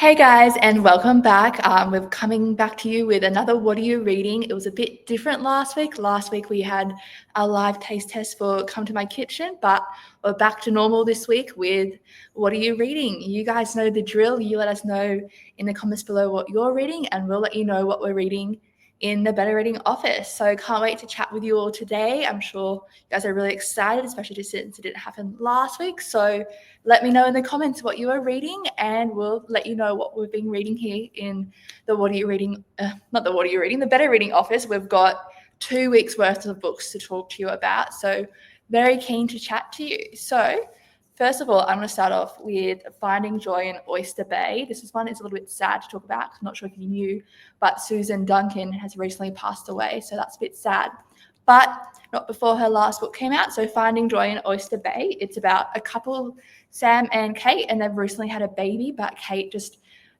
Hey guys, and welcome back. We're coming back to you with another What Are You Reading? It was a bit different last week. Last week we had a live taste test for Come to My Kitchen, but we're back to normal this week with What Are You Reading? You guys know the drill. You let us know in the comments below what you're reading, and we'll let you know what we're reading in the Better Reading office. So can't wait to chat with you all today. I'm sure you guys are really excited, especially just since it didn't happen last week. So let me know in the comments what you are reading, and we'll let you know what we've been reading here in the What Are You Reading, not the What Are You Reading, the Better Reading office. We've got 2 weeks worth of books to talk to you about, so very keen to chat to you. So first of all, I'm going to start off with Finding Joy in Oyster Bay. This is one that's a little bit sad to talk about. I'm not sure if you knew, but Susan Duncan has recently passed away, so that's a bit sad. But not before her last book came out. So Finding Joy in Oyster Bay. It's about a couple, Sam and Kate, and they've recently had a baby, but Kate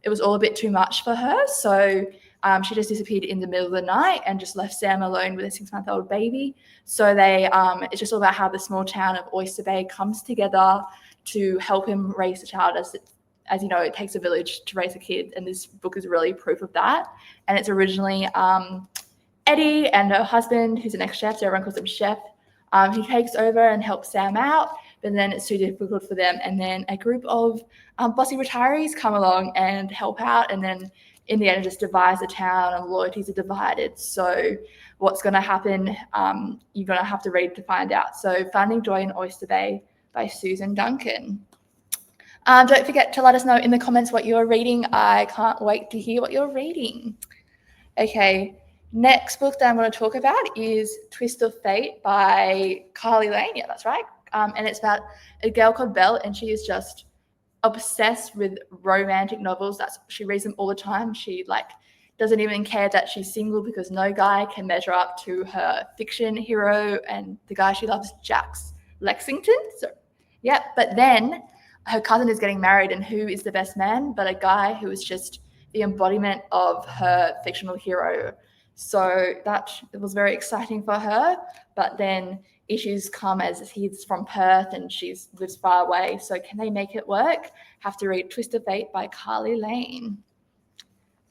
it was all a bit too much for her. So she just disappeared in the middle of the night and just left Sam alone with a 6-month-old baby. So it's just all about how the small town of Oyster Bay comes together to help him raise the child. As you know, it takes a village to raise a kid, and this book is really proof of that. And it's originally Eddie and her husband, who's an ex-chef, so everyone calls him Chef. He takes over and helps Sam out, but then it's too difficult for them. And then a group of bossy retirees come along and help out, and then in the end it just divides the town and loyalties are divided. So what's going to happen, you're going to have to read to find out. So Finding Joy in Oyster Bay by Susan Duncan. Don't forget to let us know in the comments what you're reading. I can't wait to hear what you're reading. Okay, next book that I'm going to talk about is Twist of Fate by Carly Lane. Yeah, that's right. And it's about a girl called Belle, and she is just obsessed with romantic novels. She reads them all the time. She doesn't even care that she's single because no guy can measure up to her fiction hero, and the guy she loves, Jax Lexington. So, yeah, but then her cousin is getting married, and who is the best man but a guy who is just the embodiment of her fictional hero. So it was very exciting for her, but then issues come as he's from Perth and she lives far away. So can they make it work? Have to read Twist of Fate by Carly Lane.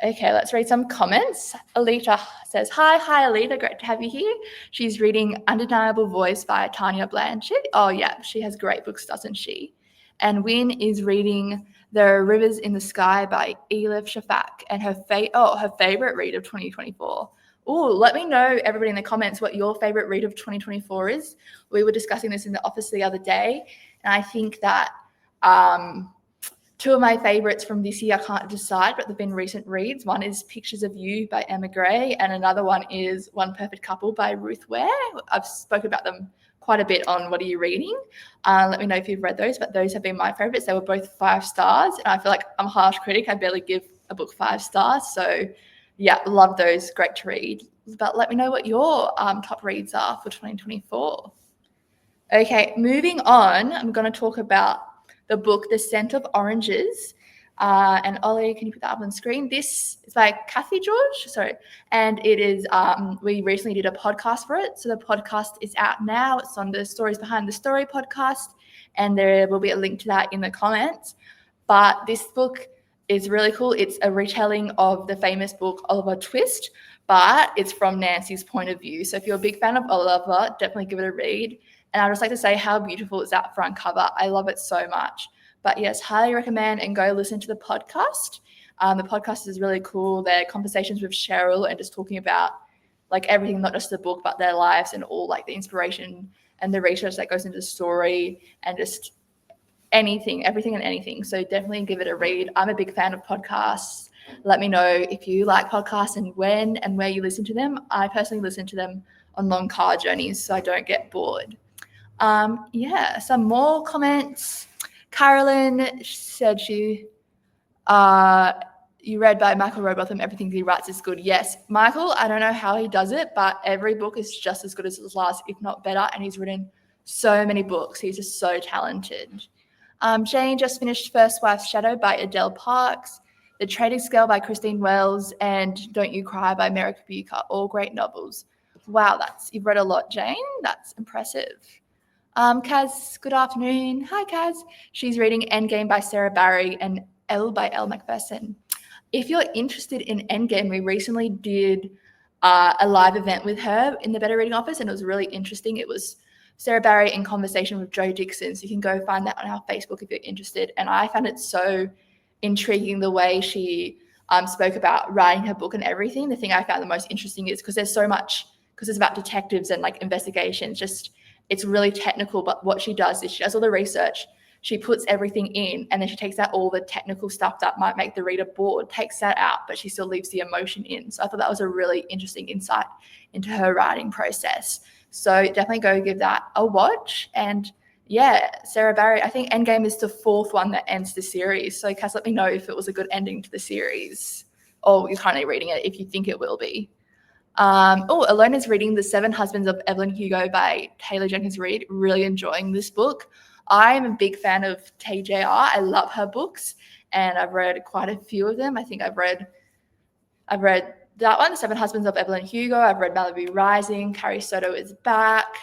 Okay, let's read some comments. Alita says, hi Alita, great to have you here. She's reading Undeniable Voice by Tanya Blanchard. Oh yeah, she has great books, doesn't she? And Win is reading There Are Rivers in the Sky by Elif Shafak, and her favorite read of 2024. Oh, let me know, everybody in the comments, what your favorite read of 2024 is. We were discussing this in the office the other day, and I think that 2 of my favorites from this year, I can't decide, but they've been recent reads. One is Pictures of You by Emma Gray, and another one is One Perfect Couple by Ruth Ware. I've spoken about them quite a bit on What Are You Reading? Let me know if you've read those, but those have been my favorites. They were both 5 stars, and I feel like I'm a harsh critic. I barely give a book 5 stars. So yeah, love those. Great to read. But let me know what your top reads are for 2024. Okay, moving on, I'm going to talk about the book The Scent of Oranges. And Ollie, can you put that up on screen? This is by Kathy George. Sorry. And it is, we recently did a podcast for it. So the podcast is out now. It's on the Stories Behind the Story podcast. And there will be a link to that in the comments. But this book is really cool. It's a retelling of the famous book Oliver Twist, but it's from Nancy's point of view. So if you're a big fan of Oliver, definitely give it a read. And I'd just like to say how beautiful is that front cover. I love it so much. But yes, highly recommend and go listen to the podcast. The podcast is really cool. They're conversations with Cheryl and just talking about everything, not just the book, but their lives and all the inspiration and the research that goes into the story and just everything and anything. So definitely give it a read. I'm a big fan of podcasts. Let me know if you like podcasts and when and where you listen to them. I personally listen to them on long car journeys so I don't get bored. Some more comments. Carolyn said you read by Michael Robotham, everything he writes is good. Yes, Michael, I don't know how he does it, but every book is just as good as his last, if not better, and he's written so many books. He's just so talented. Jane just finished First Wife's Shadow by Adele Parks, The Trading Scale by Christine Wells, and Don't You Cry by Merrick Bucher, all great novels. Wow, you've read a lot, Jane. That's impressive. Kaz, good afternoon. Hi, Kaz. She's reading Endgame by Sarah Barry, and Elle by Elle Macpherson. If you're interested in Endgame, we recently did a live event with her in the Better Reading Office, and it was really interesting. It was Sarah Barry in conversation with Joe Dixon, so you can go find that on our Facebook if you're interested. And I found it so intriguing the way she spoke about writing her book and everything. The thing I found the most interesting is because there's so much, because it's about detectives and like investigations, just it's really technical. But what she does is she does all the research, she puts everything in, and then she takes out all the technical stuff that might make the reader bored, takes that out, but she still leaves the emotion in. So I thought that was a really interesting insight into her writing process. So definitely go give that a watch. And yeah, Sarah Barry, I think Endgame is the 4th one that ends the series. So Cass, let me know if it was a good ending to the series, or you're currently reading it if you think it will be. Alona's reading The 7 Husbands of Evelyn Hugo by Taylor Jenkins Reid. Really enjoying this book. I'm a big fan of TJR. I love her books, and I've read quite a few of them. I think I've read that one, The 7 Husbands of Evelyn Hugo. I've read Malibu Rising, Carrie Soto is Back,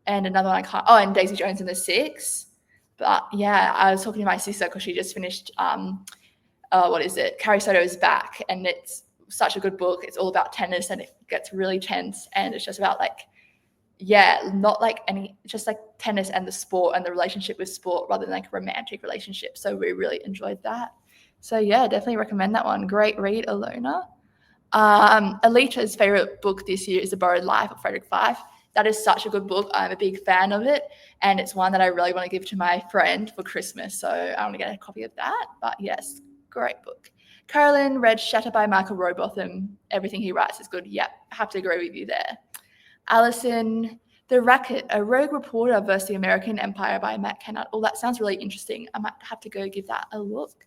and another one and Daisy Jones and the Six. But yeah, I was talking to my sister because she just finished Carrie Soto is Back, and it's such a good book. It's all about tennis, and it gets really tense, and it's just about just like tennis and the sport and the relationship with sport rather than like a romantic relationship. So we really enjoyed that. So yeah, definitely recommend that one. Great read, Alona. Alita's favorite book this year is The Borrowed Life of Frederick Fife. That is such a good book. I'm a big fan of it, and it's one that I really want to give to my friend for Christmas. So I want to get a copy of that. But yes, great book. Carolyn read Shatter by Michael Rowbotham. Everything he writes is good. Yep, I have to agree with you there. Allison, The Racket, a rogue reporter versus the American Empire by Matt Kennard. Oh, that sounds really interesting. I might have to go give that a look.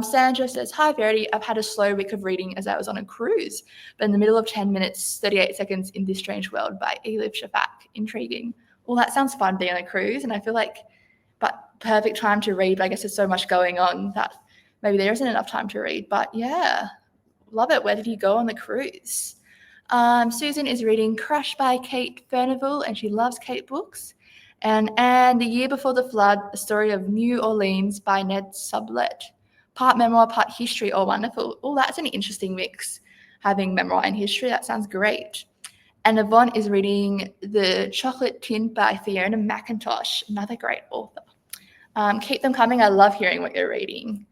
Sandra says, hi, Verity. I've had a slow week of reading as I was on a cruise, but in the middle of 10 minutes, 38 seconds in This Strange World by Elif Shafak. Intriguing. Well, that sounds fun, being on a cruise, and I feel like, but perfect time to read. But I guess there's so much going on that maybe there isn't enough time to read. But yeah, love it. Where did you go on the cruise? Susan is reading Crush by Kate Furnivall, and she loves Kate books. And The Year Before the Flood, A Story of New Orleans by Ned Sublett. Part memoir, part history. Oh, wonderful. Oh, that's an interesting mix, having memoir and history. That sounds great. And Yvonne is reading The Chocolate Tin by Fiona McIntosh, another great author. Keep them coming. I love hearing what you're reading.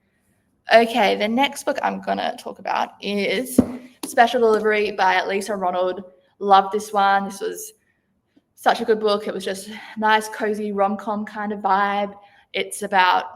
Okay, the next book I'm going to talk about is Special Delivery by Lisa Ronald. Love this one. This was such a good book. It was just nice, cozy rom-com kind of vibe. It's about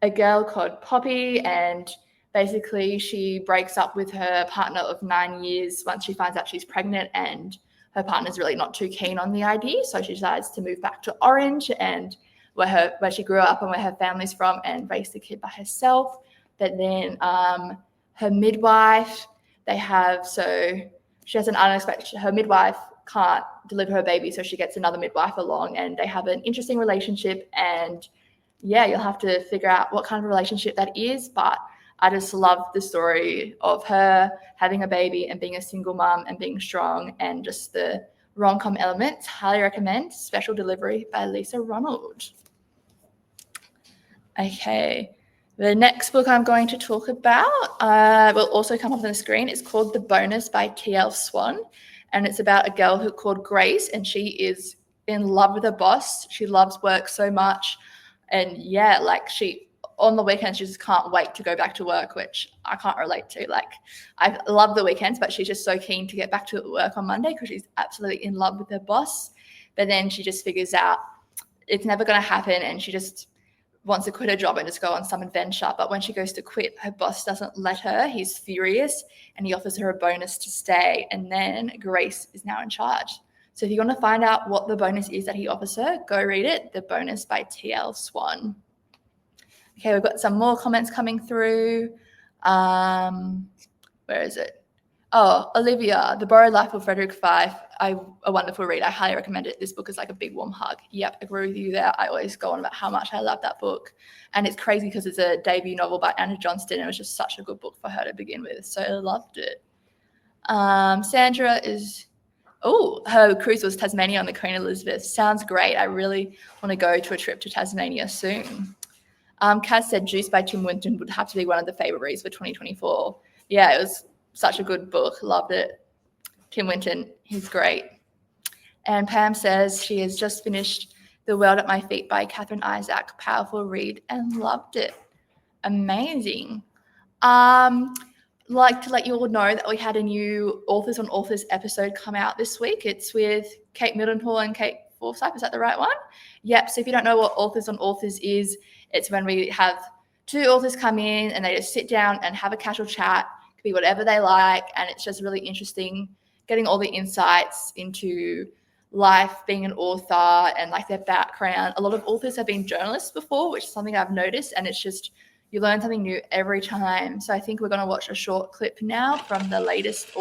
a girl called Poppy, and basically she breaks up with her partner of 9 years once she finds out she's pregnant, and her partner's really not too keen on the idea. So she decides to move back to Orange, and where she grew up and where her family's from, and raise the kid by herself. But then her midwife, she has an unexpected, her midwife can't deliver her baby, so she gets another midwife along, and they have an interesting relationship. And yeah, you'll have to figure out what kind of relationship that is. But I just love the story of her having a baby and being a single mom and being strong, and just the rom-com elements. Highly recommend Special Delivery by Lisa Ronald. Okay. The next book I'm going to talk about will also come up on the screen. It's called The Bonus by T.L. Swan, and it's about a girl called Grace, and she is in love with her boss. She loves work so much, and yeah, like on the weekends, she just can't wait to go back to work, which I can't relate to. Like, I love the weekends, but she's just so keen to get back to work on Monday because she's absolutely in love with her boss. But then she just figures out it's never going to happen, and she just wants to quit her job and just go on some adventure. But when she goes to quit, her boss doesn't let her. He's furious, and he offers her a bonus to stay. And then Grace is now in charge. So if you want to find out what the bonus is that he offers her, go read it. The Bonus by T.L. Swan. Okay, we've got some more comments coming through. Where is it? Oh, Olivia, The Borrowed Life of Frederick Fife. A wonderful read. I highly recommend it. This book is like a big warm hug. Yep, agree with you there. I always go on about how much I love that book. And it's crazy because it's a debut novel by Anna Johnston. It was just such a good book for her to begin with. So I loved it. Sandra is... Oh, her cruise was Tasmania on the Queen Elizabeth. Sounds great. I really want to go to a trip to Tasmania soon. Kaz said Juice by Tim Winton would have to be one of the favourite reads for 2024. Yeah, it was such a good book. Loved it. Tim Winton, he's great. And Pam says she has just finished The World at My Feet by Catherine Isaac. Powerful read and loved it. Amazing. Like to let you all know that we had a new Authors on Authors episode come out this week. It's with Kate Middleton and Kate Forsyth. Is that the right one? Yep. So if you don't know what Authors on Authors is, it's when we have two authors come in and they just sit down and have a casual chat. It could be whatever they like, and it's just really interesting getting all the insights into life being an author and like their background. A lot of authors have been journalists before, which is something I've noticed, and it's just you learn something new every time. So I think we're going to watch a short clip now from the latest.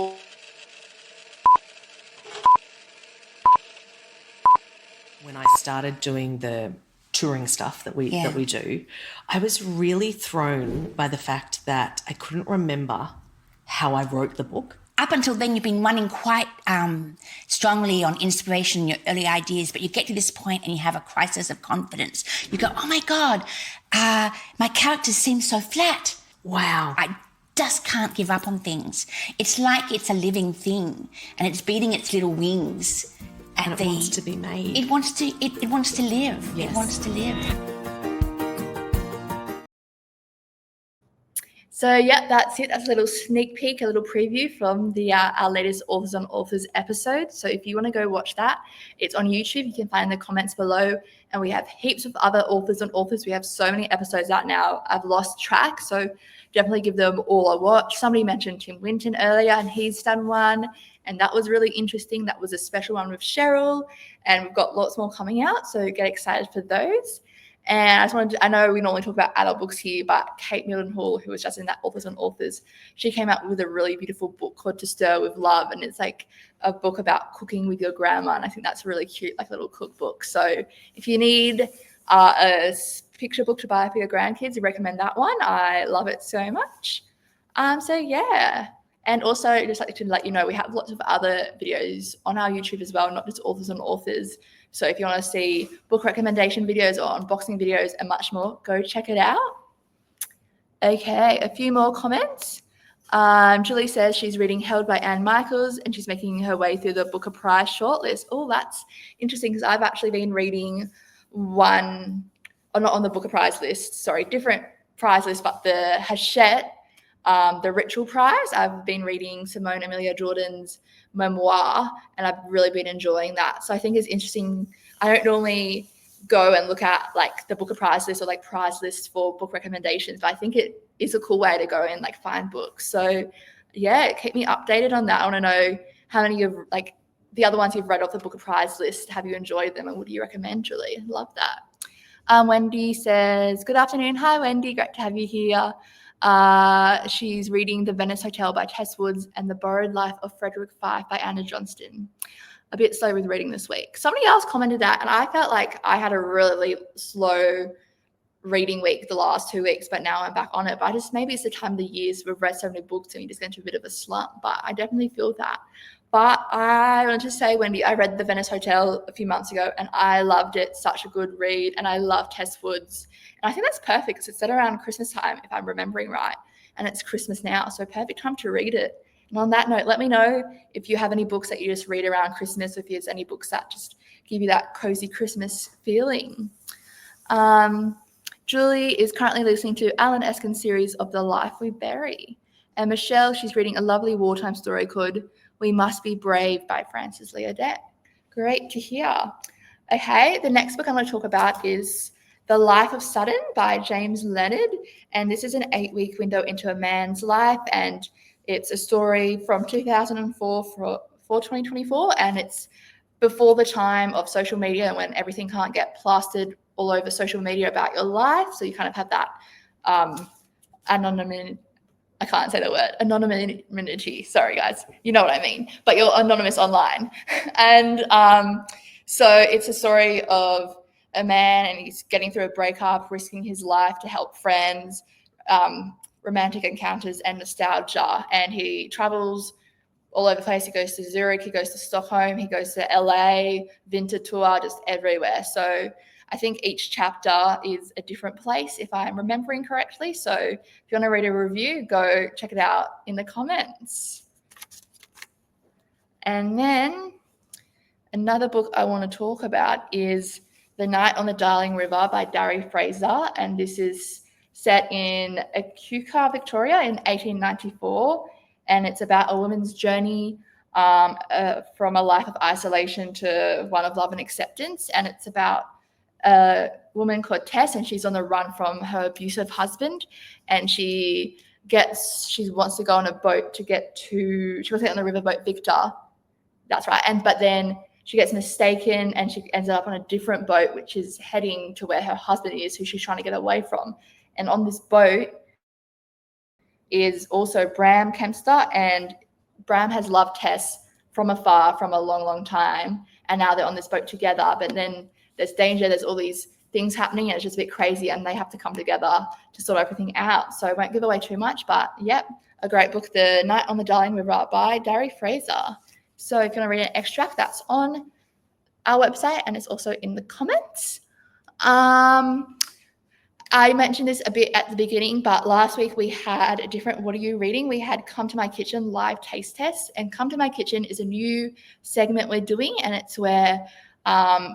When I started doing the touring stuff that we do, I was really thrown by the fact that I couldn't remember how I wrote the book. Up until then, you've been running quite strongly on inspiration and your early ideas, but you get to this point and you have a crisis of confidence. You go, oh my God, my characters seem so flat. Wow. I just can't give up on things. It's like it's a living thing and it's beating its little wings. And it wants to be made. It wants to live. Yes. It wants to live. So yeah, that's it. That's a little sneak peek, a little preview from the our latest Authors on Authors episode. So if you want to go watch that, it's on YouTube. You can find the comments below. And we have heaps of other Authors on Authors. We have so many episodes out now. I've lost track. So definitely give them all a watch. Somebody mentioned Tim Winton earlier, and he's done one. And that was really interesting. That was a special one with Cheryl. And we've got lots more coming out. So get excited for those. And I just wanted to, I know we normally talk about adult books here, but Kate Middleton, who was just in that Authors on Authors, she came out with a really beautiful book called To Stir with Love. And it's like a book about cooking with your grandma. And I think that's really cute, like a little cookbook. So if you need a picture book to buy for your grandkids, I recommend that one. I love it so much. So yeah. And also just like to let you know, we have lots of other videos on our YouTube as well, not just Authors on Authors. So if you want to see book recommendation videos or unboxing videos and much more, go check it out. Okay, a few more comments. Julie says she's reading Held by Anne Michaels and she's making her way through the Booker Prize shortlist. Oh, that's interesting because I've actually been reading one, or not on the Booker Prize list, sorry, different prize list, but the Hachette, the Ritual Prize. I've been reading Simone Emilia Jordan's memoir and I've really been enjoying that. So I think it's interesting. I don't normally go and look at like the Booker Prize list or like prize lists for book recommendations, but I think it is a cool way to go and like find books. So yeah, keep me updated on that. I want to know how many of like the other ones you've read off the Booker Prize list, have you enjoyed them and what do you recommend, Julie? Love that. Wendy says, good afternoon. Hi, Wendy. Great to have you here. She's reading The Venice Hotel by Tess Woods and The Borrowed Life of Frederick Fife by Anna Johnston. A bit slow with reading this week. Somebody else commented that, and I felt like I had a really slow reading week the last 2 weeks, but now I'm back on it. But maybe it's the time of the years we've read so many books and you just get into a bit of a slump, but I definitely feel that. But I wanted to say, Wendy, I read The Venice Hotel a few months ago and I loved it. Such a good read. And I love Tess Woods. And I think that's perfect because it's set around Christmas time, if I'm remembering right. And it's Christmas now, so perfect time to read it. And on that note, let me know if you have any books that you just read around Christmas, or if there's any books that just give you that cozy Christmas feeling. Julie is currently listening to Alan Eskin's series of The Life We Bury. And Michelle, she's reading a lovely wartime story called We Must Be Brave by Frances Leodette. Great to hear. Okay, the next book I'm going to talk about is The Life of Sutton by James Leonard. And this is an 8-week window into a man's life. And it's a story from 2004 for 2024. And it's before the time of social media and when everything can't get plastered all over social media about your life. So you kind of have that anonymity. I can't say the word, anonymity. Sorry, guys. You know what I mean. But you're anonymous online. And so it's a story of a man and he's getting through a breakup, risking his life to help friends, romantic encounters and nostalgia. And he travels all over the place. He goes to Zurich, he goes to Stockholm, he goes to LA, Winterthur, just everywhere. So I think each chapter is a different place, if I'm remembering correctly. So if you want to read a review, go check it out in the comments. And then another book I want to talk about is The Night on the Darling River by Dari Fraser. And this is set in Echuca, Victoria in 1894. And it's about a woman's journey from a life of isolation to one of love and acceptance. And it's about a woman called Tess, and she's on the run from her abusive husband. And she wants to go on a boat to she wants to get on the riverboat Victor. That's right. But then she gets mistaken and she ends up on a different boat, which is heading to where her husband is, who she's trying to get away from. And on this boat is also Bram Kempster, and Bram has loved Tess from afar from a long, long time. And now they're on this boat together, but then there's danger. There's all these things happening and it's just a bit crazy, and they have to come together to sort everything out. So I won't give away too much, but yep, a great book, The Night on the Darling River by Dari Fraser. So if you want to read an extract, that's on our website and it's also in the comments. I mentioned this a bit at the beginning, but last week we had a different What Are You Reading? We had Come to My Kitchen live taste test, and Come to My Kitchen is a new segment we're doing, and it's where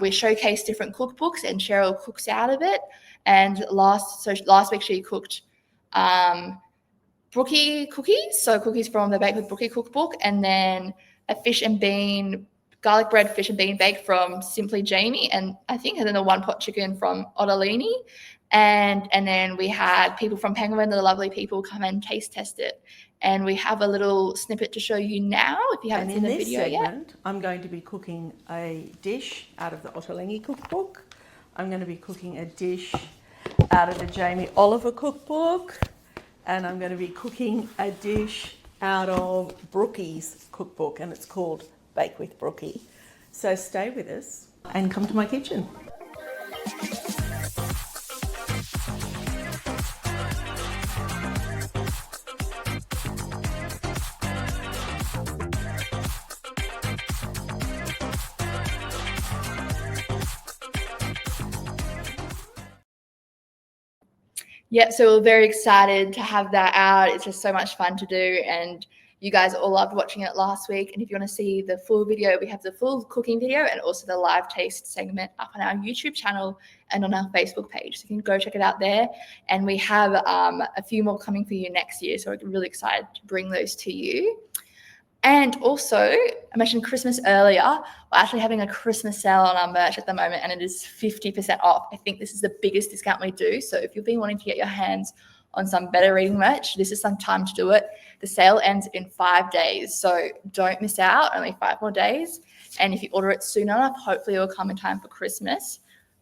we showcase different cookbooks and Cheryl cooks out of it. And last week she cooked Brookie cookies, so cookies from the Bake with Brookie cookbook, and then a garlic bread fish and bean bake from Simply Jamie, and then a one pot chicken from Ottolini. And then we had people from Penguin, the lovely people, come and taste test it. And we have a little snippet to show you now if you haven't seen the video yet. In this segment, I'm going to be cooking a dish out of the Ottolini cookbook. I'm going to be cooking a dish out of the Jamie Oliver cookbook. And I'm going to be cooking a dish out of Brookie's cookbook, and it's called Bake with Brookie. So stay with us and come to my kitchen. Yeah, so we're very excited to have that out. It's just so much fun to do, and you guys all loved watching it last week. And if you want to see the full video, we have the full cooking video and also the live taste segment up on our YouTube channel and on our Facebook page. So you can go check it out there. And we have a few more coming for you next year, so we're really excited to bring those to you. And also, I mentioned Christmas earlier. We're actually having a Christmas sale on our merch at the moment, and it is 50% off. I think this is the biggest discount we do. So if you've been wanting to get your hands on some better reading merch, this is some time to do it. The sale ends in 5 days, so don't miss out. Only 5 more days. And if you order it soon enough, hopefully it will come in time for Christmas.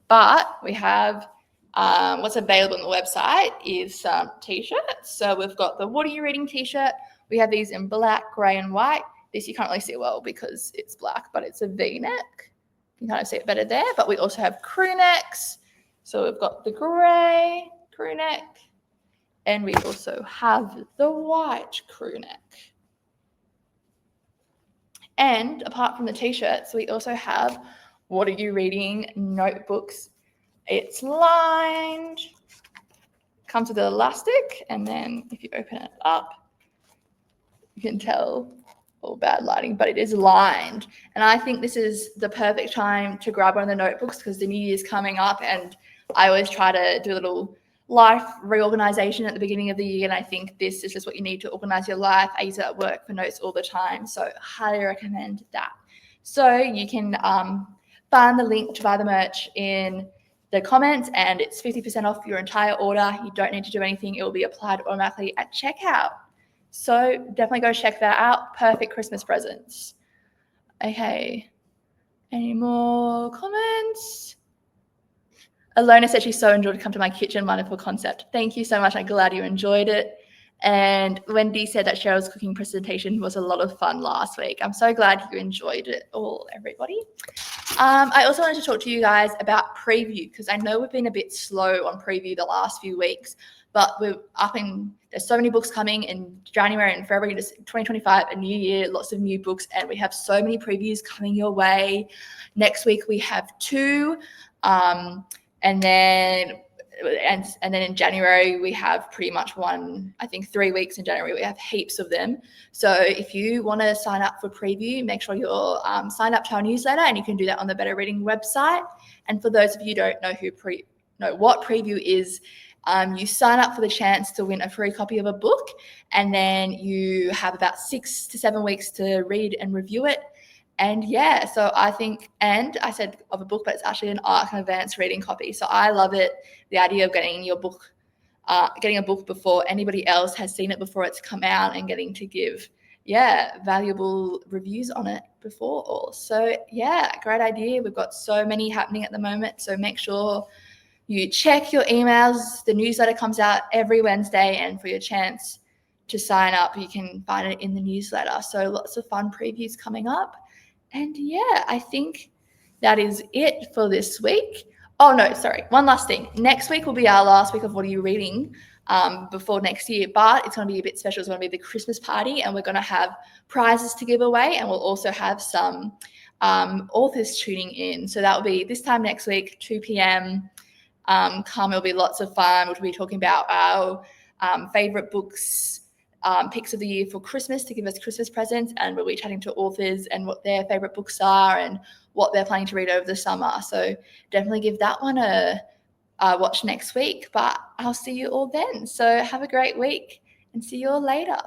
But we have what's available on the website is some t-shirts. So we've got the What Are You Reading t-shirt. We have these in black, grey, and white. This you can't really see well because it's black, but it's a V-neck. You can kind of see it better there. But we also have crew necks. So we've got the grey crew neck, and we also have the white crew neck. And apart from the t-shirts, we also have What Are You Reading notebooks. It's lined, comes with elastic, and then if you open it up, you can tell, all bad lighting, but it is lined. And I think this is the perfect time to grab one of the notebooks because the new year's coming up, and I always try to do a little life reorganization at the beginning of the year, and I think this is just what you need to organize your life. I use it at work for notes all the time, so highly recommend that. So you can find the link to buy the merch in the comments, and it's 50% off your entire order. You don't need to do anything. It will be applied automatically at checkout. So definitely go check that out. Perfect Christmas presents. Okay. Any more comments? Alona said she so enjoyed Come to My Kitchen. Wonderful concept. Thank you so much. I'm glad you enjoyed it. And Wendy said that Cheryl's cooking presentation was a lot of fun last week. I'm so glad you enjoyed it all, everybody. I also wanted to talk to you guys about preview because I know we've been a bit slow on preview the last few weeks, but there's so many books coming in January and February, just 2025, a new year, lots of new books, and we have so many previews coming your way. Next week we have 2 And then in January we have pretty much 3 weeks in January. We have heaps of them. So if you want to sign up for preview, make sure you're signed up to our newsletter, and you can do that on the Better Reading website. And for those of you who don't know what preview is, you sign up for the chance to win a free copy of a book, and then you have about 6 to 7 weeks to read and review it. And yeah, so I think, and I said of a book, but it's actually an ARC and advanced reading copy. So I love it, the idea of getting your book, getting a book before anybody else has seen it, before it's come out, and getting to give, valuable reviews on it before all. So yeah, great idea. We've got so many happening at the moment. So make sure you check your emails. The newsletter comes out every Wednesday, and for your chance to sign up, you can find it in the newsletter. So lots of fun previews coming up. And yeah, I think that is it for this week. Oh no, sorry, one last thing. Next week will be our last week of What Are You Reading before next year, but it's going to be a bit special. It's going to be the Christmas party, and we're going to have prizes to give away, and we'll also have some authors tuning in. So that will be this time next week, 2 p.m. Come, it'll be lots of fun. We'll be talking about our favorite books, picks of the year for Christmas to give us Christmas presents, and we'll be chatting to authors and what their favorite books are and what they're planning to read over the summer. So definitely give that one a watch next week, but I'll see you all then. So have a great week and see you all later.